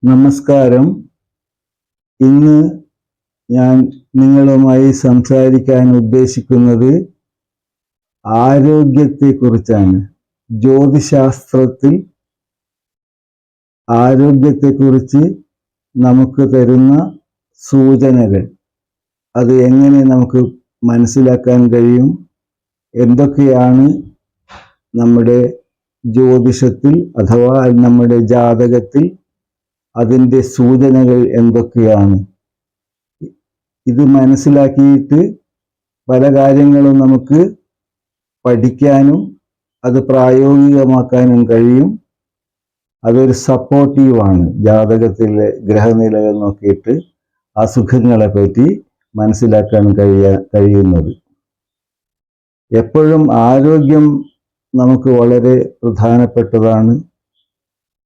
നമസ്കാരം. ഇന്ന് ഞാൻ നിങ്ങളുമായി സംസാരിക്കാൻ ഉദ്ദേശിക്കുന്നത് ആരോഗ്യത്തെക്കുറിച്ചാണ്. ജ്യോതിശാസ്ത്രത്തിൽ ആരോഗ്യത്തെക്കുറിച്ച് നമുക്ക് തരുന്ന സൂചനകൾ, അത് എങ്ങനെ നമുക്ക് മനസ്സിലാക്കാൻ കഴിയും, എന്തൊക്കെയാണ് നമ്മുടെ ജ്യോതിഷത്തിൽ അഥവാ നമ്മുടെ ജാതകത്തിൽ അതിൻ്റെ സൂചനകൾ എന്തൊക്കെയാണ്. ഇത് മനസ്സിലാക്കിയിട്ട് പല കാര്യങ്ങളും നമുക്ക് പഠിക്കാനും അത് പ്രായോഗികമാക്കാനും കഴിയും. അതൊരു സപ്പോർട്ടീവാണ്. ജാതകത്തിലെ ഗ്രഹനിലകൾ നോക്കിയിട്ട് അസുഖങ്ങളെ പറ്റി മനസ്സിലാക്കാൻ കഴിയുന്നത്. എപ്പോഴും ആരോഗ്യം നമുക്ക് വളരെ പ്രധാനപ്പെട്ടതാണ്.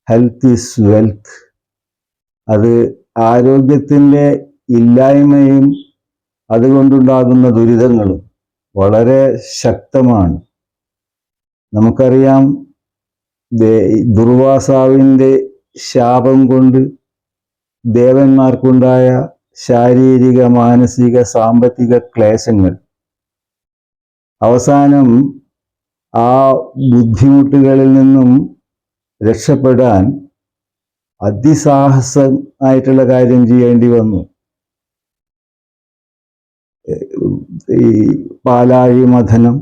Health is wealth. അത് ആരോഗ്യത്തിൻ്റെ ഇല്ലായ്മയും അതുകൊണ്ടുണ്ടാകുന്ന ദുരിതങ്ങളും വളരെ ശക്തമാണ്. നമുക്കറിയാം, ദുർവാസാവിൻ്റെ ശാപം കൊണ്ട് ദേവന്മാർക്കുണ്ടായ ശാരീരിക, മാനസിക, സാമ്പത്തിക ക്ലേശങ്ങൾ അവസാനം ആ ബുദ്ധിമുട്ടുകളിൽ നിന്നും രക്ഷപ്പെടാൻ അതിസാഹസമായിട്ടുള്ള കാര്യം ചെയ്യേണ്ടി വന്നു. ഈ പാലാഴി മഥനം,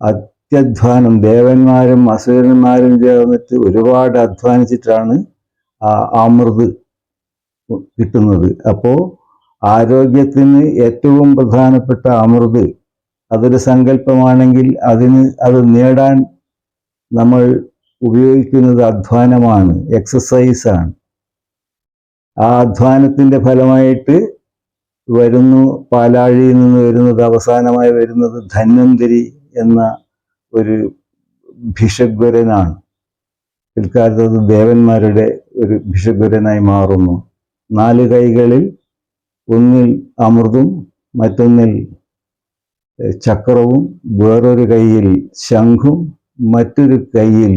അത്യധ്വാനം, ദേവന്മാരും അസുരന്മാരും ചേർന്നിട്ട് ഒരുപാട് അധ്വാനിച്ചിട്ടാണ് ആ അമൃത് കിട്ടുന്നത്. അപ്പോൾ ആരോഗ്യത്തിന് ഏറ്റവും പ്രധാനപ്പെട്ട അമൃത് അതൊരു സങ്കല്പമാണെങ്കിൽ അത് നേടാൻ നമ്മൾ ഉപയോഗിക്കുന്നത് അധ്വാനമാണ്, എക്സസൈസാണ്. ആ അധ്വാനത്തിൻ്റെ ഫലമായിട്ട് പാലാഴിയിൽ നിന്ന് വരുന്നത്, അവസാനമായി വരുന്നത് ധന്വന്തരി എന്ന ഒരു ഭിഷഗ്വരനാണ്. പിൽക്കാലത്ത് അത് ദേവന്മാരുടെ ഒരു ഭിഷഗ്വരനായി മാറുന്നു. 4 കൈകളിൽ ഒന്നിൽ അമൃതും, മറ്റൊന്നിൽ ചക്രവും, വേറൊരു കൈയിൽ ശംഖും, മറ്റൊരു കൈയിൽ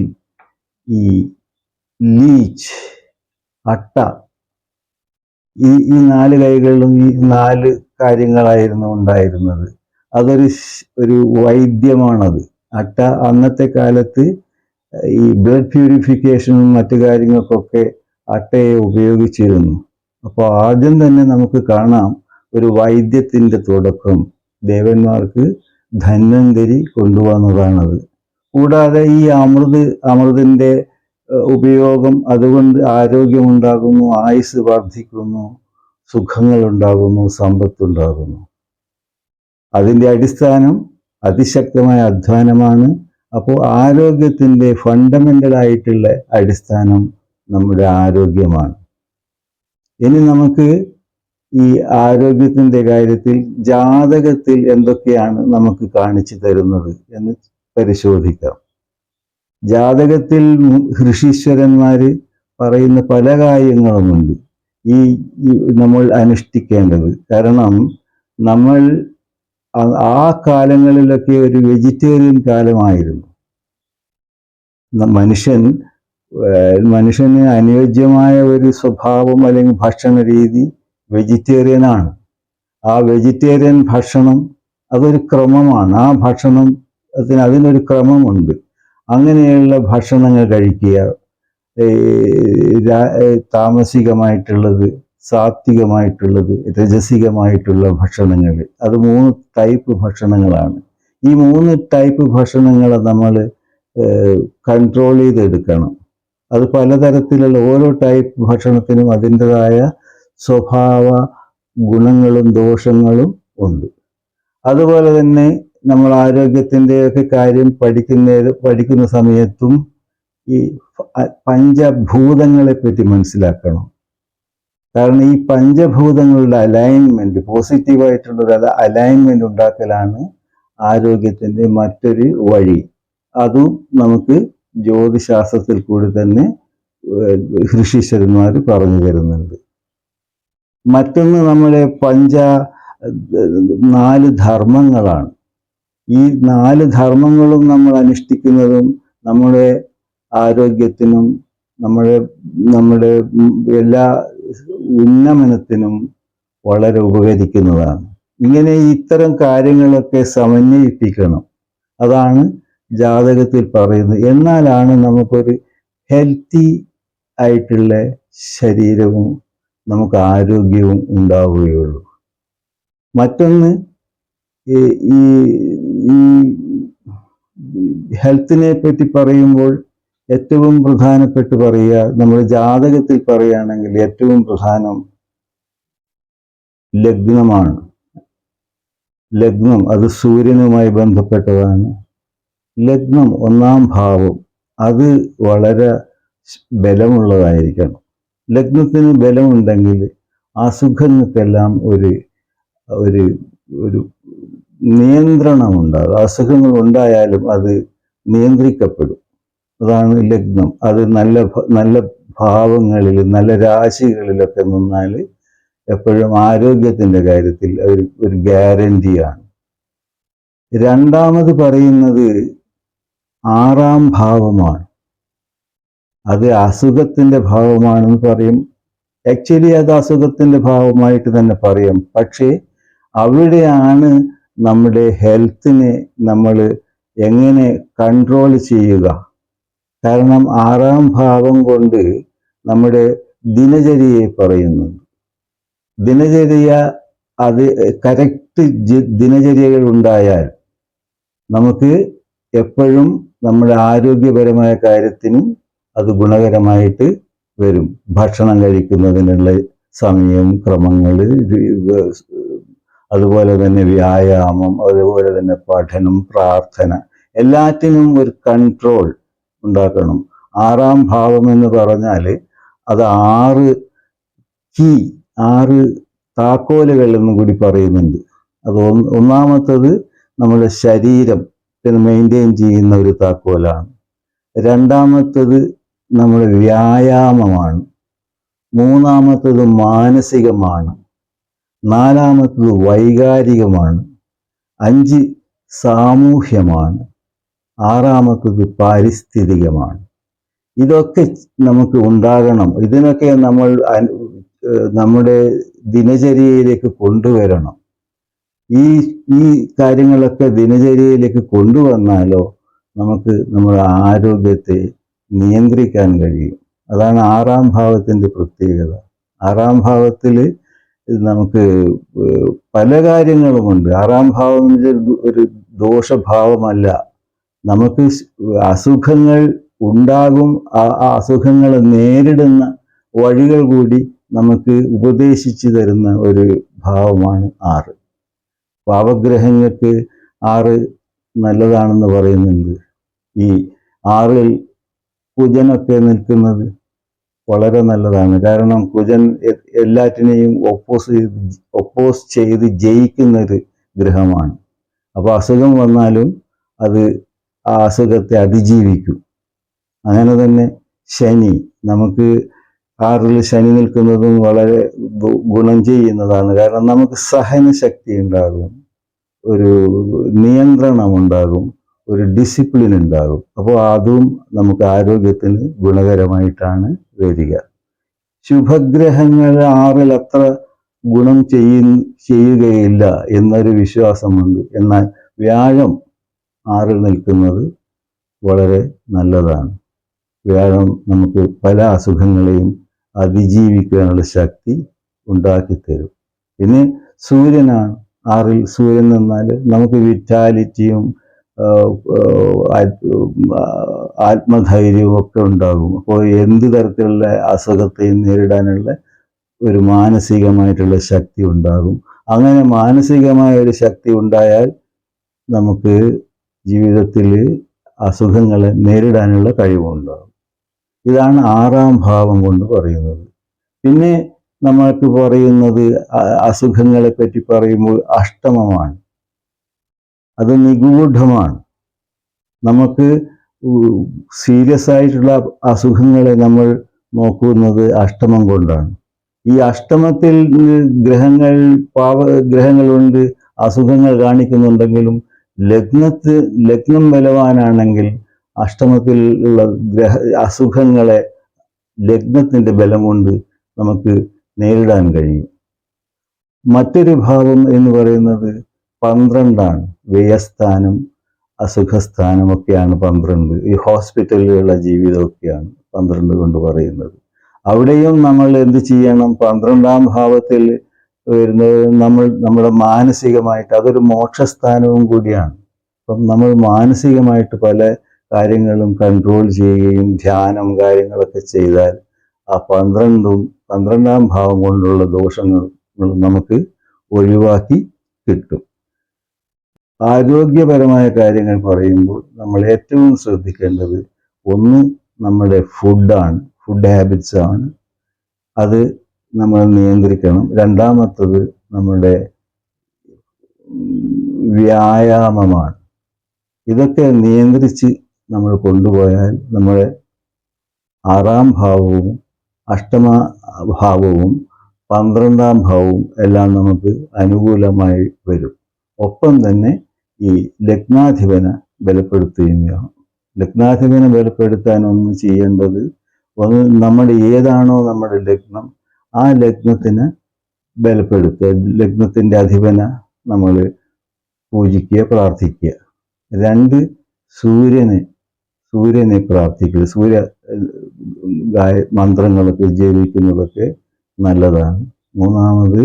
ഈ ലീച്ച്, അട്ട. ഈ 4 കൈകളിലും ഈ 4 കാര്യങ്ങളായിരുന്നു ഉണ്ടായിരുന്നത്. അതൊരു വൈദ്യമാണത്. അട്ട അന്നത്തെ കാലത്ത് ഈ ബ്ലഡ് പ്യൂരിഫിക്കേഷനും മറ്റു കാര്യങ്ങൾക്കൊക്കെ അട്ടയെ ഉപയോഗിച്ചിരുന്നു. അപ്പോൾ ആദ്യം തന്നെ നമുക്ക് കാണാം ഒരു വൈദ്യത്തിൻ്റെ തുടക്കം ദേവന്മാർക്ക് ധന്വന്തരി കൊണ്ടുവന്നതാണത്. കൂടാതെ ഈ അമൃതിൻ്റെ ഉപയോഗം, അതുകൊണ്ട് ആരോഗ്യമുണ്ടാകുന്നു, ആയുസ് വർദ്ധിക്കുന്നു, സുഖങ്ങൾ ഉണ്ടാകുന്നു, സമ്പത്തുണ്ടാകുന്നു. അതിൻ്റെ അടിസ്ഥാനം അതിശക്തമായ അധ്വാനമാണ്. അപ്പോൾ ആരോഗ്യത്തിൻ്റെ ഫണ്ടമെൻ്റലായിട്ടുള്ള അടിസ്ഥാനം നമ്മുടെ ആരോഗ്യമാണ്. ഇനി നമുക്ക് ഈ ആരോഗ്യത്തിൻ്റെ കാര്യത്തിൽ ജാതകത്തിൽ എന്തൊക്കെയാണ് നമുക്ക് കാണിച്ചു തരുന്നത് എന്ന് പരിശോധിക്കാം. ജാതകത്തിൽ ഋഷീശ്വരന്മാർ പറയുന്ന പല കാര്യങ്ങളുമുണ്ട് ഈ നമ്മൾ അനുഷ്ഠിക്കേണ്ടത്. കാരണം നമ്മൾ ആ കാലങ്ങളിലൊക്കെ ഒരു വെജിറ്റേറിയൻ കാലമായിരുന്നു. മനുഷ്യന് അനുയോജ്യമായ ഒരു സ്വഭാവം അല്ലെങ്കിൽ ഭക്ഷണ രീതി വെജിറ്റേറിയനാണ്. ആ വെജിറ്റേറിയൻ ഭക്ഷണം അതൊരു ക്രമമാണ്. ആ അതിനൊരു ക്രമമുണ്ട്. അങ്ങനെയുള്ള ഭക്ഷണങ്ങൾ കഴിക്കുക. താമസികമായിട്ടുള്ളത്, സാത്വികമായിട്ടുള്ളത്, രജസികമായിട്ടുള്ള ഭക്ഷണങ്ങൾ. അത് 3 ടൈപ്പ് ഭക്ഷണങ്ങളാണ്. ഈ 3 ടൈപ്പ് ഭക്ഷണങ്ങളെ നമ്മൾ കൺട്രോൾ ചെയ്തെടുക്കണം. അത് പലതരത്തിലുള്ള ഓരോ ടൈപ്പ് ഭക്ഷണത്തിനും അതിൻ്റെതായ സ്വഭാവ ഗുണങ്ങളും ദോഷങ്ങളും ഉണ്ട്. അതുപോലെ തന്നെ നമ്മൾ ആരോഗ്യത്തിൻ്റെയൊക്കെ കാര്യം പഠിക്കുന്ന സമയത്തും ഈ പഞ്ചഭൂതങ്ങളെ പറ്റി മനസ്സിലാക്കണം. കാരണം ഈ പഞ്ചഭൂതങ്ങളുടെ അലൈൻമെൻറ്റ്, പോസിറ്റീവായിട്ടുള്ളൊരു അലൈൻമെൻറ്റ് ഉണ്ടാക്കലാണ് ആരോഗ്യത്തിൻ്റെ മറ്റൊരു വഴി. അതും നമുക്ക് ജ്യോതിശാസ്ത്രത്തിൽ കൂടി തന്നെ ഋഷീശ്വരന്മാർ പറഞ്ഞു തരുന്നുണ്ട്. മറ്റൊന്ന് നമ്മുടെ 4 ധർമ്മങ്ങളാണ്. ഈ 4 ധർമ്മങ്ങളും നമ്മൾ അനുഷ്ഠിക്കുന്നതും നമ്മുടെ ആരോഗ്യത്തിനും നമ്മുടെ നമ്മുടെ എല്ലാ ഉന്നമനത്തിനും വളരെ ഉപകരിക്കുന്നതാണ്. ഇങ്ങനെ ഇത്തരം കാര്യങ്ങളൊക്കെ സമന്വയിപ്പിക്കണം. അതാണ് ജാതകത്തിൽ പറയുന്നത്. എന്നാലാണ് നമുക്കൊരു ഹെൽത്തി ആയിട്ടുള്ള ശരീരവും നമുക്ക് ആരോഗ്യവും ഉണ്ടാവുകയുള്ളൂ. മറ്റൊന്ന്, ഈ ഈ ഹെൽത്തിനെ പറ്റി പറയുമ്പോൾ ഏറ്റവും പ്രധാനപ്പെട്ട് പറയുക, നമ്മുടെ ജാതകത്തിൽ പറയുകയാണെങ്കിൽ ഏറ്റവും പ്രധാനം ലഗ്നമാണ്. ലഗ്നം അത് സൂര്യനുമായി ബന്ധപ്പെട്ടതാണ്. ലഗ്നം 1-ാം ഭാവം അത് വളരെ ബലമുള്ളതായിരിക്കണം. ലഗ്നത്തിന് ബലമുണ്ടെങ്കിൽ അസുഖങ്ങൾക്കെല്ലാം ഒരു ഒരു ഒരു നിയന്ത്രണമുണ്ടാകും. അസുഖങ്ങൾ ഉണ്ടായാലും അത് നിയന്ത്രിക്കപ്പെടും. അതാണ് ലഗ്നം. അത് നല്ല ഭാവങ്ങളിൽ, നല്ല രാശികളിലൊക്കെ നിന്നാൽ എപ്പോഴും ആരോഗ്യത്തിൻ്റെ കാര്യത്തിൽ ഒരു ഗ്യാരണ്ടിയാണ്. രണ്ടാമത് പറയുന്നത് 6-ാം ഭാവമാണ്. അത് അസുഖത്തിൻ്റെ ഭാവമാണെന്ന് പറയും. ആക്ച്വലി അത് അസുഖത്തിൻ്റെ ഭാവമായിട്ട് തന്നെ പറയാം. പക്ഷേ അവിടെയാണ് നമ്മുടെ ഹെൽത്തിനെ നമ്മൾ എങ്ങനെ കൺട്രോൾ ചെയ്യുക. കാരണം 6-ാം ഭാവം കൊണ്ട് നമ്മുടെ ദിനചര്യയെ പറയുന്നുണ്ട്. ദിനചര്യ അത് കറക്റ്റ് ദിനചര്യകൾ ഉണ്ടായാൽ നമുക്ക് എപ്പോഴും നമ്മുടെ ആരോഗ്യപരമായ കാര്യത്തിനും അത് ഗുണകരമായിട്ട് വരും. ഭക്ഷണം കഴിക്കുന്നതിനുള്ള സമയം, ക്രമങ്ങൾ, അതുപോലെ തന്നെ വ്യായാമം, അതുപോലെ തന്നെ പഠനം, പ്രാർത്ഥന, എല്ലാറ്റിനും ഒരു കൺട്രോൾ ഉണ്ടാക്കണം. 6-ാം ഭാവം എന്ന് പറഞ്ഞാൽ അത് 6 താക്കോലുകൾ എന്നും കൂടി പറയുന്നുണ്ട്. അത് ഒന്നാമത്തത് നമ്മുടെ ശരീരം മെയിൻറ്റെയിൻ ചെയ്യുന്ന ഒരു താക്കോലാണ്. രണ്ടാമത്തത് നമ്മുടെ വ്യായാമമാണ്. മൂന്നാമത്തത് മാനസികമാണ്. നാലാമത്തത് വൈകാരികമാണ്. 5 സാമൂഹ്യമാണ്. 6-ാമത്തത് പാരിസ്ഥിതികമാണ്. ഇതൊക്കെ നമുക്ക് ഉണ്ടാകണം. ഇതിനൊക്കെ നമ്മൾ നമ്മുടെ ദിനചര്യയിലേക്ക് കൊണ്ടുവരണം. ഈ കാര്യങ്ങളൊക്കെ ദിനചര്യയിലേക്ക് കൊണ്ടുവന്നാലോ നമുക്ക് നമ്മുടെ ആരോഗ്യത്തെ നിയന്ത്രിക്കാൻ കഴിയും. അതാണ് 6-ാം ഭാവത്തിൻ്റെ പ്രത്യേകത. 6-ാം ഭാവത്തിൽ നമുക്ക് പല കാര്യങ്ങളുമുണ്ട്. 6-ാം ഭാവം ഒരു ദോഷഭാവമല്ല. നമുക്ക് അസുഖങ്ങൾ ഉണ്ടാകും. ആ അസുഖങ്ങളെ നേരിടുന്ന വഴികൾ കൂടി നമുക്ക് ഉപദേശിച്ചു തരുന്ന ഒരു ഭാവമാണ് 6. പാവഗ്രഹങ്ങൾക്ക് 6 നല്ലതാണെന്ന് പറയുന്നുണ്ട്. ഈ 6-ൽ കുജനൊക്കെ നിൽക്കുന്നത് വളരെ നല്ലതാണ്. കാരണം കുജൻ എല്ലാറ്റിനെയും ഒപ്പോസ് ചെയ്ത് ജയിക്കുന്നൊരു ഗ്രഹമാണ്. അപ്പോൾ അസുഖം വന്നാലും അത് ആ അസുഖത്തെ അതിജീവിക്കും. അങ്ങനെ തന്നെ ശനി, നമുക്ക് 6-ൽ ശനി നിൽക്കുന്നതും വളരെ ഗുണം ചെയ്യുന്നതാണ്. കാരണം നമുക്ക് സഹനശക്തി ഉണ്ടാകും, ഒരു നിയന്ത്രണം ഉണ്ടാകും, ഒരു ഡിസിപ്ലിൻ ഉണ്ടാകും. അപ്പോൾ അതും നമുക്ക് ആരോഗ്യത്തിന് ഗുണകരമായിട്ടാണ് വരിക. ശുഭഗ്രഹങ്ങൾ 6-ൽ അത്ര ഗുണം ചെയ്യുകയില്ല എന്നൊരു വിശ്വാസമുണ്ട്. എന്നാൽ വ്യാഴം 6-ൽ നിൽക്കുന്നത് വളരെ നല്ലതാണ്. വ്യാഴം നമുക്ക് പല അസുഖങ്ങളെയും അതിജീവിക്കാനുള്ള ശക്തി ഉണ്ടാക്കിത്തരും. പിന്നെ സൂര്യനാണ് 6-ൽ. സൂര്യൻ നിന്നാൽ നമുക്ക് വിറ്റാലിറ്റിയും ആത്മധൈര്യവും ഒക്കെ ഉണ്ടാകും. അപ്പോൾ എന്ത് തരത്തിലുള്ള അസുഖത്തെയും നേരിടാനുള്ള ഒരു മാനസികമായിട്ടുള്ള ശക്തി ഉണ്ടാകും. അങ്ങനെ മാനസികമായ ഒരു ശക്തി ഉണ്ടായാൽ നമുക്ക് ജീവിതത്തിൽ അസുഖങ്ങളെ നേരിടാനുള്ള കഴിവുണ്ടാകും. ഇതാണ് 6-ാം ഭാവം കൊണ്ട് പറയുന്നത്. പിന്നെ നമ്മൾക്ക് പറയുന്നത് അസുഖങ്ങളെ പറ്റി പറയുമ്പോൾ അഷ്ടമമാണ്. അത് നിഗൂഢമാണ്. നമുക്ക് സീരിയസ് ആയിട്ടുള്ള അസുഖങ്ങളെ നമ്മൾ നോക്കുന്നത് അഷ്ടമം കൊണ്ടാണ്. ഈ അഷ്ടമത്തിൽ ഗ്രഹങ്ങളുണ്ട്, അസുഖങ്ങൾ കാണിക്കുന്നുണ്ടെങ്കിലും ലഗ്നം ബലവാനാണെങ്കിൽ അഷ്ടമത്തിൽ ഉള്ള അസുഖങ്ങളെ ലഗ്നത്തിൻ്റെ ബലം കൊണ്ട് നമുക്ക് നേരിടാൻ കഴിയും. മറ്റൊരു ഭാവം എന്ന് പറയുന്നത് 12ആണ്. വ്യയസ്ഥാനം, അസുഖസ്ഥാനമൊക്കെയാണ് 12. ഈ ഹോസ്പിറ്റലിലുള്ള ജീവിതമൊക്കെയാണ് 12 കൊണ്ട് പറയുന്നത്. അവിടെയും നമ്മൾ എന്ത് ചെയ്യണം? 12ാം ഭാവത്തിൽ വരുന്നത് നമ്മുടെ മാനസികമായിട്ട്, അതൊരു മോക്ഷസ്ഥാനവും കൂടിയാണ്. അപ്പം നമ്മൾ മാനസികമായിട്ട് പല കാര്യങ്ങളും കൺട്രോൾ ചെയ്യുകയും ധ്യാനം കാര്യങ്ങളൊക്കെ ചെയ്താൽ ആ 12ാം ഭാവം കൊണ്ടുള്ള ദോഷങ്ങൾ നമുക്ക് ഒഴിവാക്കി കിട്ടും. ആരോഗ്യപരമായ കാര്യങ്ങൾ പറയുമ്പോൾ നമ്മൾ ഏറ്റവും ശ്രദ്ധിക്കേണ്ടത് ഒന്ന് നമ്മുടെ ഫുഡാണ്, ഫുഡ് ഹാബിറ്റ്സ് ആണ്. അത് നമ്മൾ നിയന്ത്രിക്കണം. രണ്ടാമത്തത് നമ്മുടെ വ്യായാമമാണ്. ഇതൊക്കെ നിയന്ത്രിച്ച് നമ്മൾ കൊണ്ടുപോയാൽ നമ്മുടെ 6ാം ഭാവവും 8ാം ഭാവവും 12ാം ഭാവവും എല്ലാം നമുക്ക് അനുകൂലമായി വരും. ഒപ്പം തന്നെ ഈ ലഗ്നാധിപനെ ബലപ്പെടുത്തുകയും വേണം. ലഗ്നാധിപനെ ബലപ്പെടുത്താൻ ഒന്ന് ചെയ്യേണ്ടത്, നമ്മുടെ ഏതാണോ നമ്മുടെ ലഗ്നം, ആ ലഗ്നത്തിന് ബലപ്പെടുത്തുക. ലഗ്നത്തിൻ്റെ അധിപനെ നമ്മൾ പൂജിക്കുക, പ്രാർത്ഥിക്കുക. 2, സൂര്യനെ പ്രാർത്ഥിക്കുക. സൂര്യ മന്ത്രങ്ങളൊക്കെ ജപിക്കുന്നതൊക്കെ നല്ലതാണ്. 3,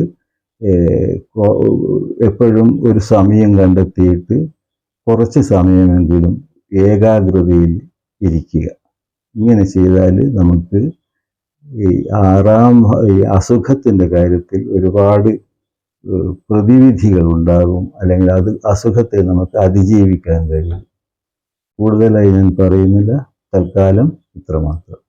എപ്പോഴും ഒരു സമയം കണ്ടെത്തിയിട്ട് കുറച്ച് സമയമെങ്കിലും ഏകാഗ്രതയിൽ ഇരിക്കുക. ഇങ്ങനെ ചെയ്താൽ നമുക്ക് ഈ അസുഖത്തിൻ്റെ കാര്യത്തിൽ ഒരുപാട് പ്രതിവിധികൾ ഉണ്ടാകും, അല്ലെങ്കിൽ അസുഖത്തെ നമുക്ക് അതിജീവിക്കാൻ കഴിയും. കൂടുതലായി ഞാൻ പറയുന്നില്ല, തൽക്കാലം ഇത്രമാത്രം.